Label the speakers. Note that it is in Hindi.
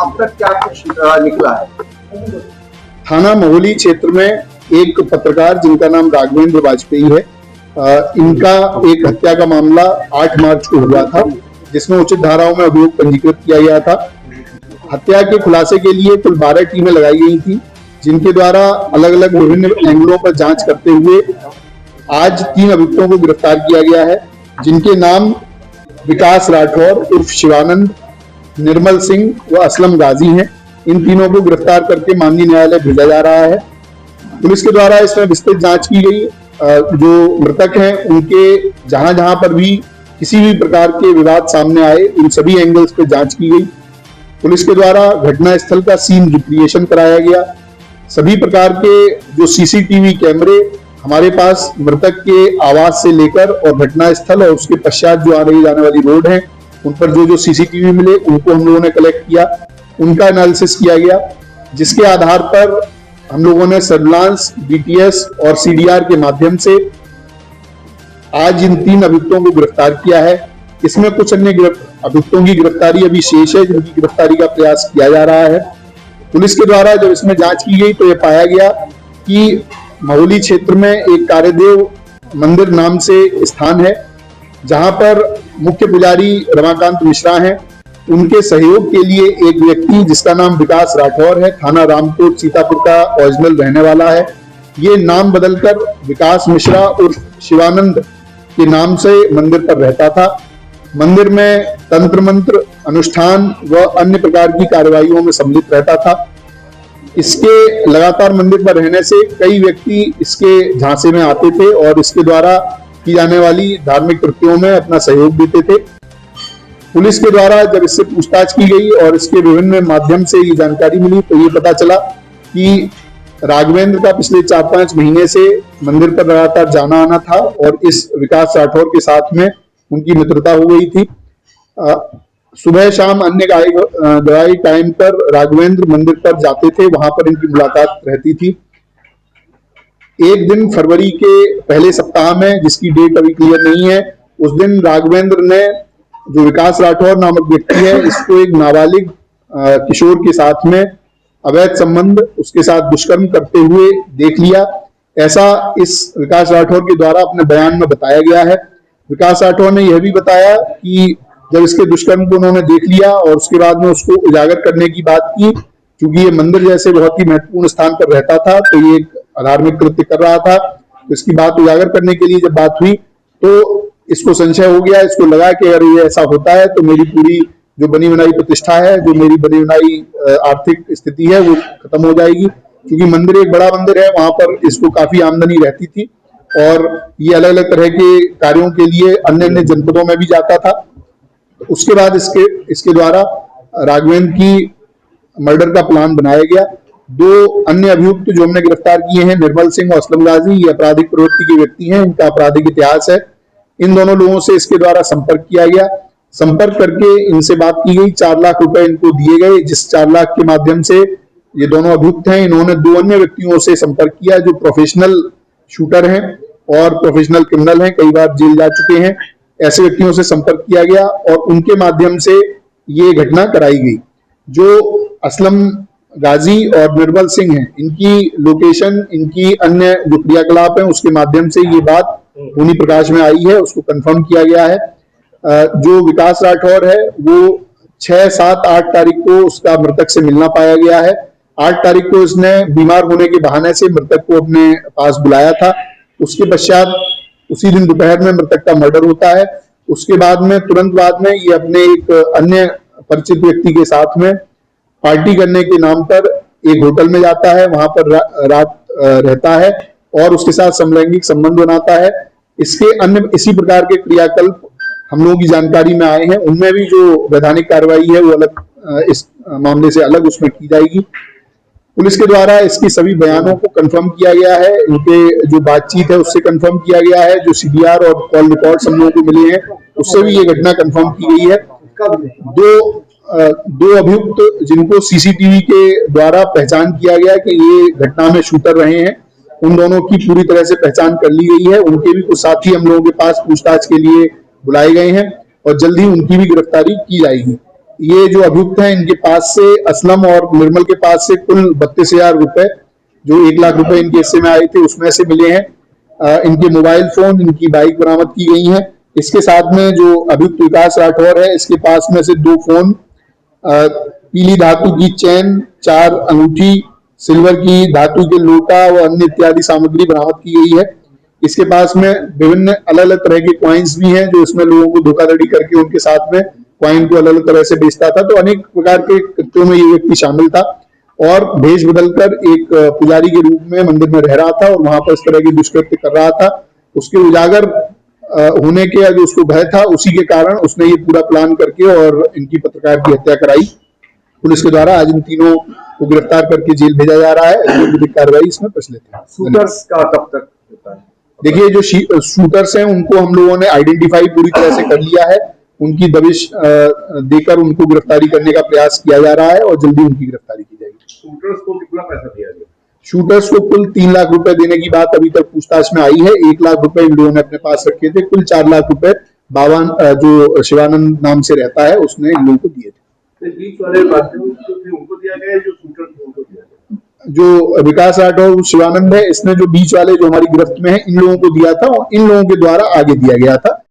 Speaker 1: अब तक क्या कुछ निकला है?
Speaker 2: थाना महुली क्षेत्र में एक पत्रकार जिनका नाम राघवेंद्र वाजपेयी है, इनका एक हत्या का मामला 8 मार्च को हुआ था, जिसमें उचित धाराओं में अभियोग पंजीकृत किया गया था। हत्या के खुलासे के लिए कुल 12 टीमें लगाई गई थी, जिनके द्वारा अलग अलग विभिन्न एंगलों पर जांच करते हुए आज 3 अभियुक्तों को गिरफ्तार किया गया है, जिनके नाम विकास राठौर उर्फ शिवानंद, निर्मल सिंह व असलम गाजी हैं। इन तीनों को गिरफ्तार करके माननीय न्यायालय भेजा जा रहा है। पुलिस के द्वारा इसमें विस्तृत जांच की गई। जो मृतक हैं उनके जहां जहां पर भी किसी भी प्रकार के विवाद सामने आए, उन सभी एंगल्स पे जांच की गई। पुलिस के द्वारा घटना स्थल का सीन रिक्रिएशन कराया गया। सभी प्रकार के जो सीसीटीवी कैमरे हमारे पास मृतक के आवास से लेकर और घटना स्थल और उसके पश्चात जो आने जाने वाली रोड है, उन पर जो सीसीटीवी मिले उनको हम लोगों ने कलेक्ट किया, उनका एनालिसिस किया गया, जिसके आधार पर हम लोगों ने सर्विलांस, बीटीएस और सीडीआर के माध्यम से आज इन 3 अभियुक्तों को गिरफ्तार किया है। इसमें कुछ अन्य अभियुक्तों की गिरफ्तारी अभी शेष है, जिनकी गिरफ्तारी का प्रयास किया जा रहा है। पुलिस के द्वारा जब इसमें जांच की गई तो यह पाया गया कि महुली क्षेत्र में एक कार्यदेव मंदिर नाम से स्थान है, जहां पर मुख्य पुजारी रमाकांत मिश्रा हैं। उनके सहयोग के लिए एक व्यक्ति जिसका नाम विकास राठौर है, थाना रामकोट सीतापुर का ओरिजिनल रहने वाला है, ये नाम बदलकर विकास मिश्रा उर्फ शिवानंद के नाम से मंदिर पर रहता था। मंदिर में तंत्र मंत्र अनुष्ठान व अन्य प्रकार की कार्रवाइयों में सम्मिलित रहता था। इसके लगातार मंदिर पर रहने से कई व्यक्ति इसके झांसे में आते थे और इसके द्वारा की जाने वाली धार्मिक कृत्यों में अपना सहयोग देते थे। पुलिस के द्वारा जब इससे पूछताछ की गई और इसके विभिन्न माध्यम से ये जानकारी मिली तो ये पता चला कि राघवेंद्र का पिछले 4-5 महीने से मंदिर पर लगातार जाना आना था और इस विकास राठौर के साथ में उनकी मित्रता हो गई थी। सुबह शाम अन्य गवाही टाइम पर राघवेंद्र मंदिर पर जाते थे, वहां पर इनकी मुलाकात रहती थी। एक दिन फरवरी के पहले सप्ताह में, जिसकी डेट अभी क्लियर नहीं है, उस दिन राघवेंद्र ने जो विकास राठौर नामक व्यक्ति है, इसको एक नाबालिग किशोर के साथ में अवैध संबंध, उसके साथ दुष्कर्म करते हुए देख लिया। ऐसा इस विकास राठौर के द्वारा अपने बयान में बताया गया है। विकास राठौर ने यह भी बताया कि जब इसके दुष्कर्म को उन्होंने देख लिया और उसके बाद में उसको उजागर करने की बात की, क्योंकि ये मंदिर जैसे बहुत ही महत्वपूर्ण स्थान पर रहता था तो ये एक अधार्मिक कृत्य कर रहा था, तो इसकी बात उजागर करने के लिए जब बात हुई तो इसको संशय हो गया। इसको लगा कि अगर ये ऐसा होता है तो मेरी पूरी जो बनी बनाई प्रतिष्ठा है, जो मेरी बनी बनाई आर्थिक स्थिति है, वो खत्म हो जाएगी। क्योंकि मंदिर एक बड़ा मंदिर है, वहां पर इसको काफी आमदनी रहती थी और ये अलग अलग तरह के कार्यों के लिए अन्य अन्य जनपदों में भी जाता था। उसके बाद इसके द्वारा राघवेंद्र की मर्डर का प्लान बनाया गया। 2 अन्य अभियुक्त जो हमने गिरफ्तार किए हैं, निर्मल सिंह और असलम गाजी, ये आपराधिक प्रवृत्ति के व्यक्ति हैं, इनका आपराधिक इतिहास है। इन दोनों लोगों से इसके द्वारा संपर्क किया गया। संपर्क करके इनसे बात की गई, 4 लाख रुपए इनको दिए गए, जिस 4 लाख के माध्यम से ये दोनों अभियुक्त हैं, इन्होंने 2 अन्य व्यक्तियों से संपर्क किया जो प्रोफेशनल शूटर हैं और प्रोफेशनल क्रिमिनल हैं, कई बार जेल जा चुके हैं। ऐसे व्यक्तियों से संपर्क किया गया और उनके माध्यम से ये घटना कराई गई। जो असलम गाजी और निर्मल सिंह हैं, इनकी लोकेशन, इनकी अन्य जो क्रियाकलाप है, उसके माध्यम से ये बात भूमि प्रकाश में आई है, उसको कंफर्म किया गया है। जो विकास राठौर है वो 6, 7, 8 तारीख को उसका मृतक से मिलना पाया गया है। 8 तारीख को इसने बीमार होने के बहाने से मृतक को अपने पास बुलाया था। उसके पश्चात उसी दिन दोपहर में मृतक का मर्डर होता है। उसके बाद में तुरंत बाद में ये अपने एक अन्य परिचित व्यक्ति के साथ में पार्टी करने के नाम पर एक होटल में जाता है, वहां पर रात रहता है और उसके साथ समलैंगिक संबंध बनाता है। इसके अन्य इसी प्रकार के क्रियाकल्प हम लोगों की जानकारी में आए हैं। उनमें भी जो वैधानिक कार्रवाई है वो अलग, इस मामले से अलग उसमें की जाएगी। पुलिस के द्वारा इसके सभी बयानों को कंफर्म किया गया है, इनके जो बातचीत है उससे कंफर्म किया गया है, जो सीडीआर और कॉल रिकॉर्ड हम लोगों को मिले हैं उससे भी ये घटना कंफर्म की गई है। 2 अभियुक्त जिनको सीसीटीवी के द्वारा पहचान किया गया कि ये घटना में शूटर रहे हैं, उन दोनों की पूरी तरह से पहचान कर ली गई है। उनके भी कुछ साथी हम लोगों के पास पूछताछ के लिए बुलाए गए हैं और जल्द ही उनकी भी गिरफ्तारी की जाएगी। ये जो अभियुक्त हैं इनके पास से असलम और निर्मल के पास से कुल 32,000 रुपए, जो 1 लाख रुपए इनके हिस्से में आए थे उसमें से मिले हैं। इनके मोबाइल फोन, इनकी बाइक बरामद की गई है। इसके साथ में जो अभियुक्त विकास राठौर है इसके पास में से 2 फोन, पीली धातु की चैन, 4 अंगूठी, सिल्वर की धातु के लोटा व अन्य इत्यादि सामग्री बरामद की गई है। इसके पास में विभिन्न अलग अलग तरह के क्वाइंस भी हैं जो इसमें लोगों को धोखाधड़ी करके उनके साथ में क्वाइन को अलग अलग तरह से बेचता था। तो अनेक प्रकार के कृत्यों में ये व्यक्ति शामिल था और भेष बदलकर एक पुजारी के रूप में मंदिर में रह रहा था और वहां पर इस तरह के दुष्कृत्य कर रहा था। उसके उजागर होने के जो उसको भय था उसी के कारण उसने ये पूरा प्लान करके और इनकी पत्रकार की हत्या कराई। पुलिस के द्वारा आज इन तीनों को गिरफ्तार करके जेल भेजा जा रहा है। विधिक कार्रवाई इसमें प्रचलित है।
Speaker 1: शूटर्स का कब तक होता है?
Speaker 2: देखिए, जो शूटर्स हैं उनको हम लोगों ने आइडेंटिफाई पूरी तरह से कर लिया है। उनकी दबिश देकर उनको गिरफ्तारी करने का प्रयास किया जा रहा है और जल्दी उनकी गिरफ्तारी की जाएगी।
Speaker 1: शूटर्स को कितना पैसा दिया गया?
Speaker 2: शूटर्स को कुल 3 लाख रुपए देने की बात अभी तक पूछताछ में आई है। 1 लाख रुपए इन लोगों ने अपने पास रखे थे। कुल 4 लाख रुपए बावन जो शिवानंद नाम से रहता है उसने इन लोगों को दिए थे।
Speaker 1: बीच वाले उनको दिया गया, जो शूटर थे उनको दिया गया?
Speaker 2: जो विकास राठौर शिवानंद है इसने जो बीच वाले जो हमारी गिरफ्त में है इन लोगों को दिया था और इन लोगों के द्वारा आगे दिया गया था।